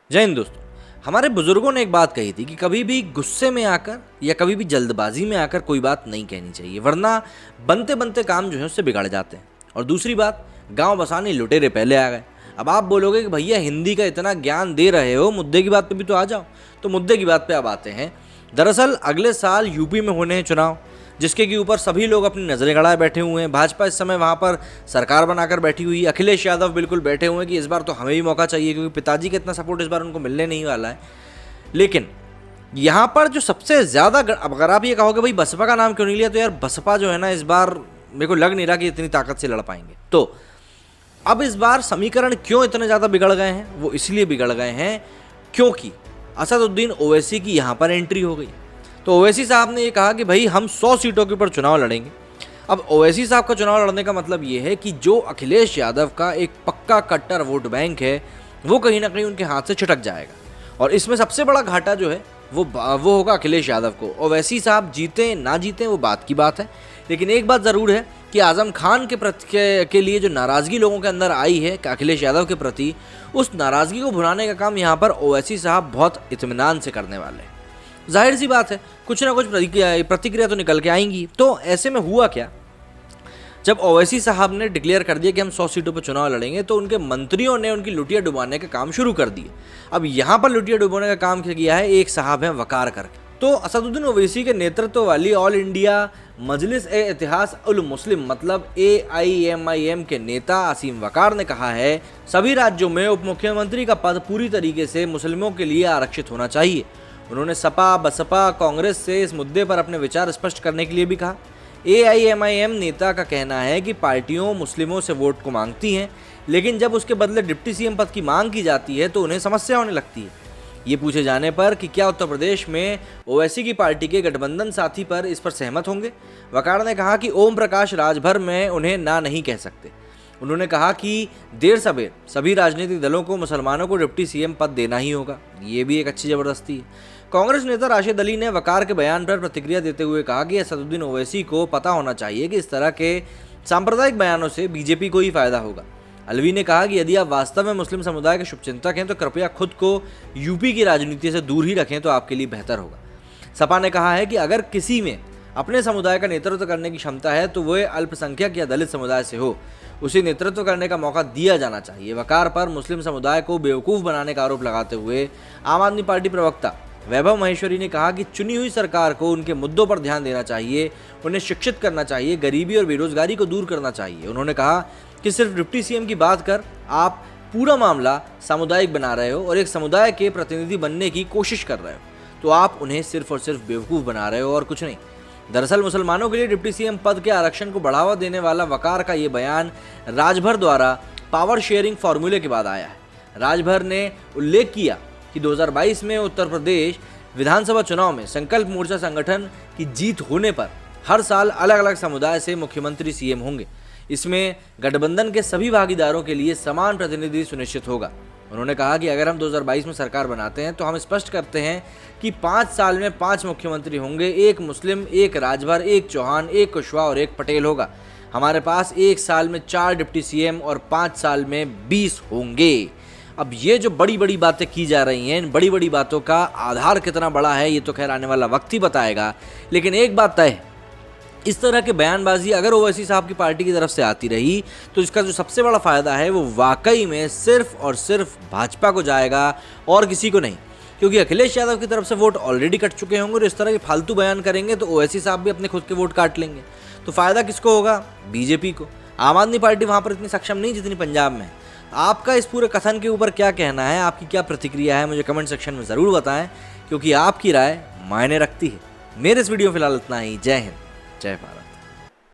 जय हिंद दोस्तों। हमारे बुजुर्गों ने एक बात कही थी कि कभी भी गुस्से में आकर या कभी भी जल्दबाजी में आकर कोई बात नहीं कहनी चाहिए, वरना बनते बनते काम जो है उससे बिगड़ जाते हैं। और दूसरी बात, गांव बसाने लुटेरे पहले आ गए। अब आप बोलोगे कि भैया हिंदी का इतना ज्ञान दे रहे हो, मुद्दे की बात पे भी तो आ जाओ। तो मुद्दे की बात पे अब आते हैं। दरअसल अगले साल यूपी में होने हैं चुनाव, जिसके के ऊपर सभी लोग अपनी नज़रें गड़ाए बैठे हुए हैं। भाजपा इस समय वहाँ पर सरकार बनाकर बैठी हुई है। अखिलेश यादव बिल्कुल बैठे हुए हैं कि इस बार तो हमें भी मौका चाहिए, क्योंकि पिताजी का इतना सपोर्ट इस बार उनको मिलने नहीं वाला है। लेकिन यहाँ पर जो सबसे ज़्यादा, अब अगर आप ये कहोगे भाई बसपा का नाम क्यों नहीं लिया, तो यार बसपा जो है ना, इस बार मेरे को लग नहीं रहा कि इतनी ताकत से लड़ पाएंगे। तो अब इस बार समीकरण क्यों इतने ज़्यादा बिगड़ गए हैं? वो इसलिए बिगड़ गए हैं क्योंकि असदुद्दीन ओवैसी की यहाँ पर एंट्री हो गई। तो ओवैसी साहब ने ये कहा कि भाई हम 100 सीटों के ऊपर चुनाव लड़ेंगे। अब ओवैसी साहब का चुनाव लड़ने का मतलब ये है कि जो अखिलेश यादव का एक पक्का कट्टर वोट बैंक है, वो कहीं ना कहीं उनके हाथ से छिटक जाएगा। और इसमें सबसे बड़ा घाटा जो है वो होगा अखिलेश यादव को। ओवैसी साहब जीते ना जीते वो बात की बात है, लेकिन एक बात ज़रूर है कि आज़म खान के लिए जो नाराज़गी लोगों के अंदर आई है अखिलेश यादव के प्रति, उस नाराज़गी को भुलाने का काम यहाँ पर ओवैसी साहब बहुत इत्मीनान से करने वाले हैं। जाहिर सी बात है, कुछ ना कुछ प्रतिक्रिया तो निकल के आएंगी। तो ऐसे में हुआ क्या, जब ओवैसी साहब ने डिक्लेयर कर दिया कि हम 100 सीटों पर चुनाव लड़ेंगे, तो उनके मंत्रियों ने उनकी लुटिया डुबाने का काम शुरू कर दिए। अब यहाँ पर लुटिया डुबाने का काम किया है एक साहब हैं वकार करके। तो असदुद्दीन ओवैसी के नेतृत्व वाली ऑल इंडिया मजलिस ए इतिहास उल मुस्लिम मतलब AIMIM के नेता असीम वकार ने कहा है, सभी राज्यों में उप मुख्यमंत्री का पद पूरी तरीके से मुस्लिमों के लिए आरक्षित होना चाहिए। उन्होंने सपा, बसपा, कांग्रेस से इस मुद्दे पर अपने विचार स्पष्ट करने के लिए भी कहा। AIMIM नेता का कहना है कि पार्टियों मुस्लिमों से वोट को मांगती हैं, लेकिन जब उसके बदले डिप्टी CM पद की मांग की जाती है तो उन्हें समस्या होने लगती है। ये पूछे जाने पर कि क्या उत्तर प्रदेश में ओवैसी की पार्टी के गठबंधन साथी पर इस पर सहमत होंगे, वकार ने कहा कि ओम प्रकाश राजभर में उन्हें ना नहीं कह सकते। उन्होंने कहा कि देर सबेर सभी राजनीतिक दलों को मुसलमानों को डिप्टी CM पद देना ही होगा। ये भी एक अच्छी ज़बरदस्ती है। कांग्रेस नेता राशिद अली ने वकार के बयान पर प्रतिक्रिया देते हुए कहा कि असदुद्दीन ओवैसी को पता होना चाहिए कि इस तरह के सांप्रदायिक बयानों से बीजेपी को ही फायदा होगा। अलवी ने कहा कि यदि आप वास्तव में मुस्लिम समुदाय के शुभचिंतक हैं तो कृपया खुद को यूपी की राजनीति से दूर ही रखें तो आपके लिए बेहतर होगा। सपा ने कहा है कि अगर किसी में अपने समुदाय का नेतृत्व करने की क्षमता है तो वह अल्पसंख्यक या दलित समुदाय से हो, उसे नेतृत्व करने का मौका दिया जाना चाहिए। वकार पर मुस्लिम समुदाय को बेवकूफ़ बनाने का आरोप लगाते हुए आम आदमी पार्टी प्रवक्ता वैभव महेश्वरी ने कहा कि चुनी हुई सरकार को उनके मुद्दों पर ध्यान देना चाहिए, उन्हें शिक्षित करना चाहिए, गरीबी और बेरोजगारी को दूर करना चाहिए। उन्होंने कहा कि सिर्फ डिप्टी CM की बात कर आप पूरा मामला सामुदायिक बना रहे हो और एक समुदाय के प्रतिनिधि बनने की कोशिश कर रहे हो, तो आप उन्हें सिर्फ और सिर्फ बेवकूफ़ बना रहे हो और कुछ नहीं। दरअसल मुसलमानों के लिए डिप्टी CM पद के आरक्षण को बढ़ावा देने वाला वकार का ये बयान राजभर द्वारा पावर शेयरिंग फार्मूले के बाद आया है। राजभर ने उल्लेख किया कि 2022 में उत्तर प्रदेश विधानसभा चुनाव में संकल्प मोर्चा संगठन की जीत होने पर हर साल अलग अलग समुदाय से मुख्यमंत्री CM होंगे। इसमें गठबंधन के सभी भागीदारों के लिए समान प्रतिनिधि सुनिश्चित होगा। उन्होंने कहा कि अगर हम 2022 में सरकार बनाते हैं तो हम स्पष्ट करते हैं कि 5 साल में 5 मुख्यमंत्री होंगे, एक मुस्लिम, एक राजभर, एक चौहान, एक कुशवाहा और एक पटेल होगा। हमारे पास 1 साल में 4 डिप्टी CM और 5 साल में 20 होंगे। अब ये जो बड़ी बड़ी बातें की जा रही हैं, इन बड़ी बड़ी बातों का आधार कितना बड़ा है ये तो खैर आने वाला वक्त ही बताएगा। लेकिन एक बात तय है, इस तरह के बयानबाजी अगर ओवैसी साहब की पार्टी की तरफ से आती रही तो इसका जो सबसे बड़ा फ़ायदा है वो वाकई में सिर्फ और सिर्फ भाजपा को जाएगा और किसी को नहीं, क्योंकि अखिलेश यादव की तरफ से वोट ऑलरेडी कट चुके होंगे और इस तरह के फालतू बयान करेंगे तो ओवैसी साहब भी अपने खुद के वोट काट लेंगे। तो फ़ायदा किसको होगा? बीजेपी को। आम आदमी पार्टी वहाँ पर इतनी सक्षम नहीं जितनी पंजाब में है। आपका इस पूरे कथन के ऊपर क्या कहना है, आपकी क्या प्रतिक्रिया है, मुझे कमेंट सेक्शन में ज़रूर बताएं, क्योंकि आपकी राय मायने रखती है। मेरे इस वीडियो फिलहाल इतना ही। जय हिंद, जय भारत।